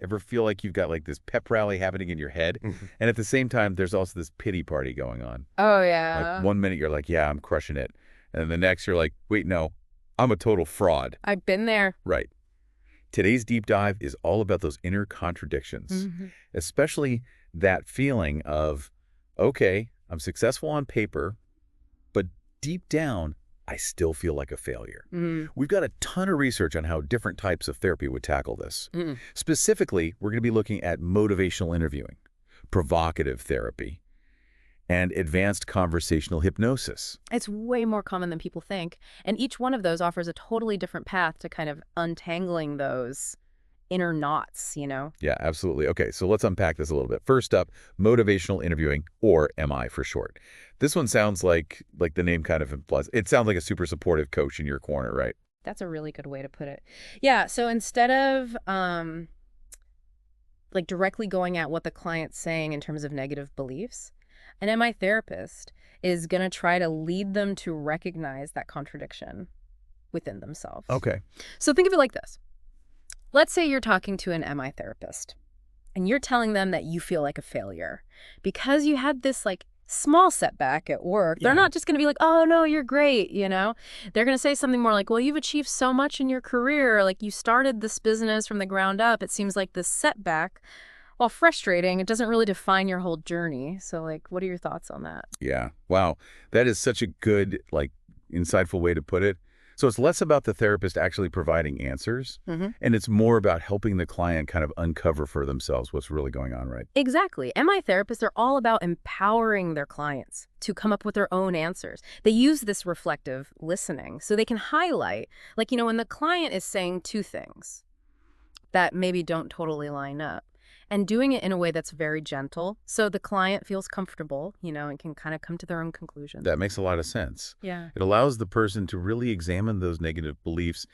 Ever feel like you've got like this pep rally happening in your head? And at the same time, there's also this pity party going on. Oh, Like yeah. one minute you're like, yeah, I'm crushing it. And then the next you're like, wait, no, I'm a total fraud. I've been there. Right. Today's deep dive is all about those inner contradictions, Mhm. especially that feeling of, okay, I'm successful on paper, but deep down, I still feel like a failure. Mm. We've got a ton of research on how different types of therapy would tackle this. Mm. Specifically, we're going to be looking at motivational interviewing, provocative therapy, and advanced conversational hypnosis. It's way more common than people think. And each one of those offers a totally different path to kind of untangling those inner knots. Yeah, absolutely. Okay, so let's unpack this a little bit. First up, motivational interviewing, or MI for short. This one sounds like the name kind of implies. It sounds like a super supportive coach in your corner, right? That's a really good way to put it. Yeah, so instead of like directly going at what the client's saying in terms of negative beliefs, an MI therapist is going to try to lead them to recognize that contradiction within themselves. Okay. So think of it like this. Let's say you're talking to an MI therapist and you're telling them that you feel like a failure because you had this like small setback at work. They're Yeah. not just going to be like, "Oh no, you're great." They're going to say something more like, "Well, you've achieved so much in your career, like you started this business from the ground up. It seems like this setback, while frustrating, it doesn't really define your whole journey." So like, what are your thoughts on that? Yeah. Wow. That is such a good, insightful way to put it. So it's less about the therapist actually providing answers, Mhm. and it's more about helping the client kind of uncover for themselves what's really going on, right? Exactly. MI therapists are all about empowering their clients to come up with their own answers. They use this reflective listening so they can highlight, when the client is saying two things that maybe don't totally line up, and doing it in a way that's very gentle so the client feels comfortable, and can kind of come to their own conclusions. That makes a lot of sense. Yeah. It allows the person to really examine those negative beliefs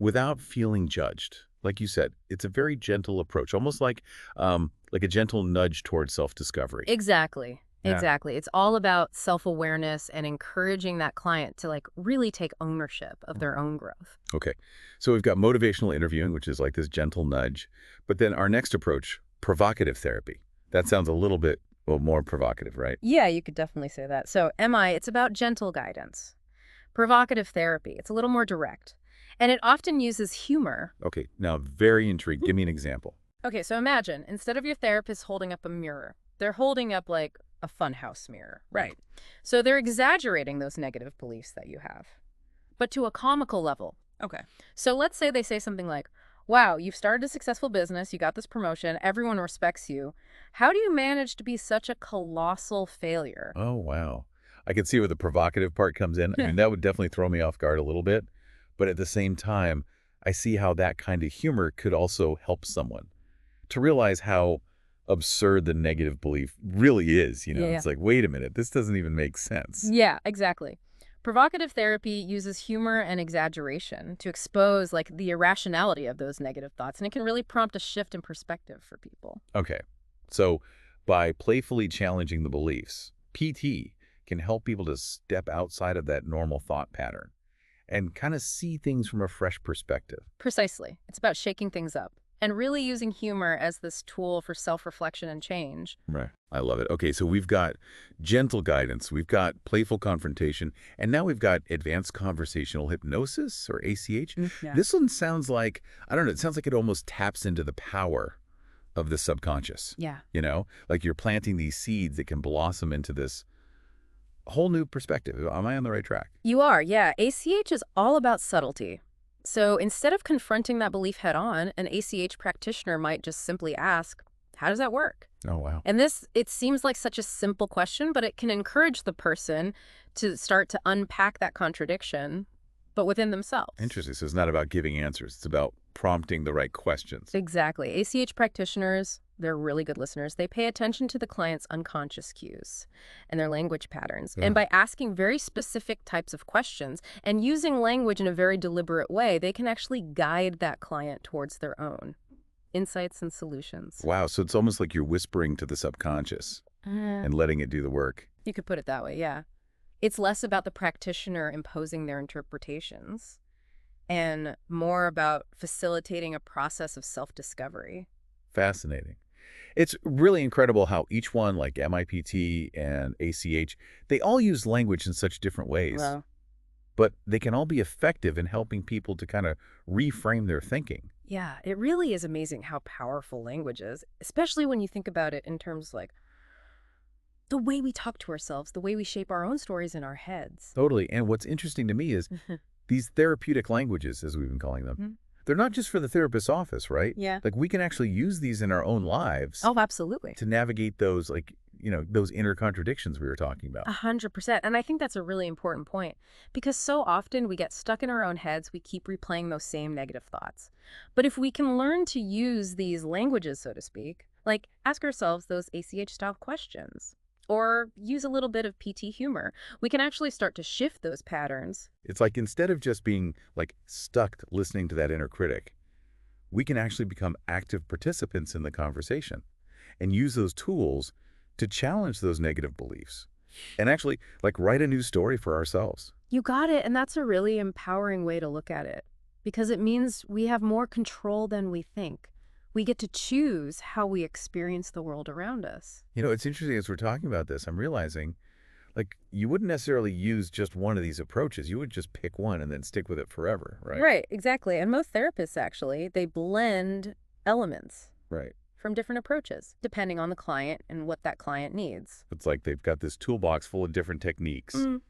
without feeling judged. Like you said, it's a very gentle approach, almost like a gentle nudge towards self-discovery. Exactly. Yeah. Exactly. It's all about self-awareness and encouraging that client to like really take ownership of their own growth. Okay. So we've got motivational interviewing, which is like this gentle nudge. But then our next approach, provocative therapy. That sounds a little bit, well, more provocative, right? Yeah, you could definitely say that. So, MI, it's about gentle guidance. Provocative therapy, it's a little more direct. And it often uses humor. Okay. Now, very intrigued. Give me an example. Okay, so imagine instead of your therapist holding up a mirror, they're holding up like a funhouse mirror. Right. So they're exaggerating those negative beliefs that you have, but to a comical level. Okay. So let's say they say something like, "Wow, you've started a successful business, you got this promotion, everyone respects you. How do you manage to be such a colossal failure?" Oh, wow. I can see where the provocative part comes in. I mean, that would definitely throw me off guard a little bit. But at the same time, I see how that kind of humor could also help someone to realize how absurd the negative belief really is. Yeah. It's like, wait a minute, this doesn't even make sense. Yeah, exactly. Provocative therapy uses humor and exaggeration to expose like the irrationality of those negative thoughts, and it can really prompt a shift in perspective for people. Okay. So by playfully challenging the beliefs, PT can help people to step outside of that normal thought pattern and kind of see things from a fresh perspective. Precisely. It's about shaking things up and really using humor as this tool for self-reflection and change. Right. I love it. Okay, so we've got gentle guidance, we've got playful confrontation, and now we've got advanced conversational hypnosis, or ACH. Yeah. This one sounds like, I don't know, it sounds like it almost taps into the power of the subconscious. Yeah. Like you're planting these seeds that can blossom into this whole new perspective. Am I on the right track? You are, yeah. ACH is all about subtlety. So instead of confronting that belief head on, an ACH practitioner might just simply ask, "How does that work?" Oh, wow. And it seems like such a simple question, but it can encourage the person to start to unpack that contradiction, but within themselves. Interesting. So it's not about giving answers. It's about prompting the right questions. Exactly. ACH practitioners, they're really good listeners. They pay attention to the client's unconscious cues and their language patterns. Yeah. And by asking very specific types of questions and using language in a very deliberate way, they can actually guide that client towards their own insights and solutions. Wow. So it's almost like you're whispering to the subconscious and letting it do the work. You could put it that way, yeah. It's less about the practitioner imposing their interpretations and more about facilitating a process of self-discovery Fascinating. It's really incredible how each one, like MIPT and ACH, they all use language in such different ways, Well, but they can all be effective in helping people to kind of reframe their thinking. yeah, it really is amazing how powerful language is, especially when you think about it in terms like the way we talk to ourselves, the way we shape our own stories in our heads. Totally. And what's interesting to me is these therapeutic languages, as we've been calling them, Mhm. they're not just for the therapist's office, right? Yeah. Like we can actually use these in our own lives Oh, absolutely. to navigate those, those inner contradictions we were talking about. 100%. And I think that's a really important point because so often we get stuck in our own heads, we keep replaying those same negative thoughts. But if we can learn to use these languages, so to speak, like ask ourselves those ACH style questions or use a little bit of PT humor, we can actually start to shift those patterns. It's like instead of just being like stuck listening to that inner critic, we can actually become active participants in the conversation and use those tools to challenge those negative beliefs and actually like write a new story for ourselves. You got it. And that's a really empowering way to look at it because it means we have more control than we think. We get to choose how we experience the world around us. It's interesting as we're talking about this, I'm realizing like you wouldn't necessarily use just one of these approaches. You would just pick one and then stick with it forever, right? Right, exactly. And most therapists actually, they blend elements Right. from different approaches, depending on the client and what that client needs. It's like they've got this toolbox full of different techniques Mm,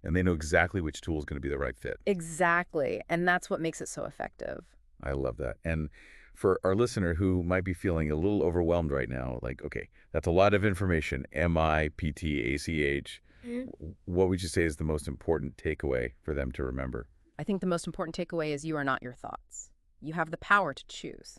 and they know exactly which tool is going to be the right fit. exactly. And that's what makes it so effective. I love that. And for our listener who might be feeling a little overwhelmed right now, like, okay, that's a lot of information, MIPT, ACH. What would you say is the most important takeaway for them to remember? I think the most important takeaway is you are not your thoughts. You have the power to choose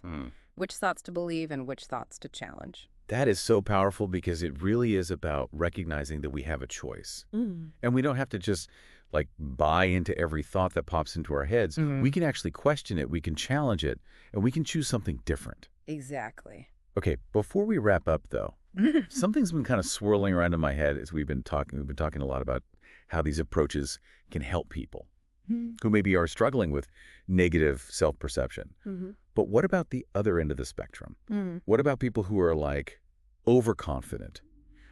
which thoughts to believe and which thoughts to challenge. That is so powerful because it really is about recognizing that we have a choice. And we don't have to just like buy into every thought that pops into our heads. We can actually question it, we can challenge it, and we can choose something different. Exactly. Okay, before we wrap up though, something's been kind of swirling around in my head as we've been talking a lot about how these approaches can help people who maybe are struggling with negative self-perception. But what about the other end of the spectrum? What about people who are like overconfident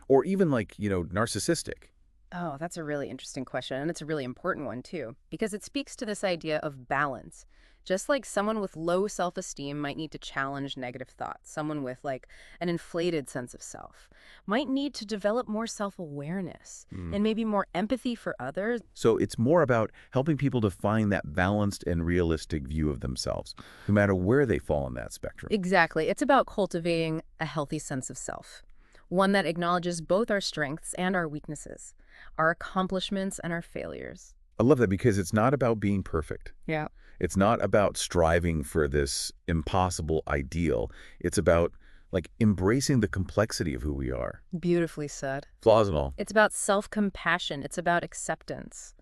or even like, narcissistic? Oh, that's a really interesting question. And it's a really important one, too, because it speaks to this idea of balance. Just like someone with low self-esteem might need to challenge negative thoughts, someone with like an inflated sense of self might need to develop more self-awareness and maybe more empathy for others. So it's more about helping people to find that balanced and realistic view of themselves, no matter where they fall on that spectrum. Exactly. It's about cultivating a healthy sense of self, one that acknowledges both our strengths and our weaknesses, our accomplishments and our failures. I love that because it's not about being perfect. Yeah. It's not about striving for this impossible ideal. It's about like embracing the complexity of who we are. Beautifully said. Flaws and all. It's about self-compassion. It's about acceptance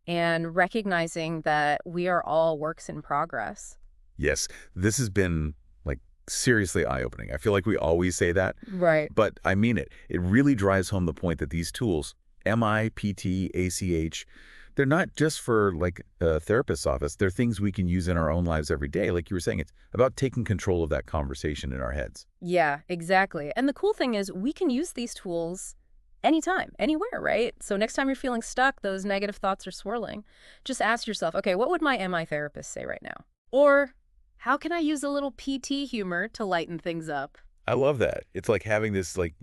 and recognizing that we are all works in progress. Yes, this has been like seriously eye-opening. I feel like we always say that, Right. but I mean it. It really drives home the point that these tools, MIPT, ACH, they're not just for like a therapist's office. They're things we can use in our own lives every day. Like you were saying, it's about taking control of that conversation in our heads. Yeah, exactly. And the cool thing is we can use these tools anytime, anywhere, right? So next time you're feeling stuck, those negative thoughts are swirling, just ask yourself, okay, what would my MI therapist say right now? Or how can I use a little PT humor to lighten things up? I love that. It's like having this like,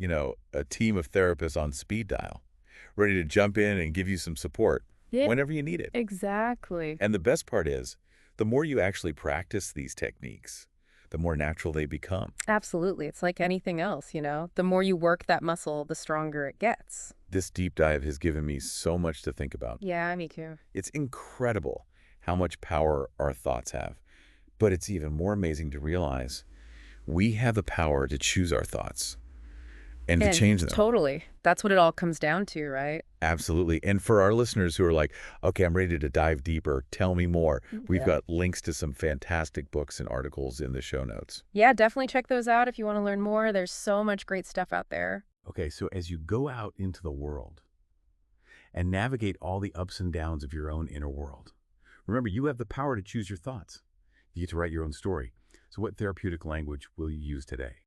a team of therapists on speed dial, ready to jump in and give you some support Yeah, whenever you need it. exactly. And the best part is, the more you actually practice these techniques, the more natural they become. Absolutely. It's like anything else, The more you work that muscle, the stronger it gets. This deep dive has given me so much to think about. Yeah, me too. It's incredible how much power our thoughts have. But it's even more amazing to realize we have the power to choose our thoughts and to change them. Totally. That's what it all comes down to, right? Absolutely. And for our listeners who are like, okay, I'm ready to dive deeper, tell me more. We've Yeah. got links to some fantastic books and articles in the show notes. Yeah, definitely check those out if you want to learn more. There's so much great stuff out there. Okay, so as you go out into the world and navigate all the ups and downs of your own inner world, remember, you have the power to choose your thoughts. You get to write your own story. So what therapeutic language will you use today?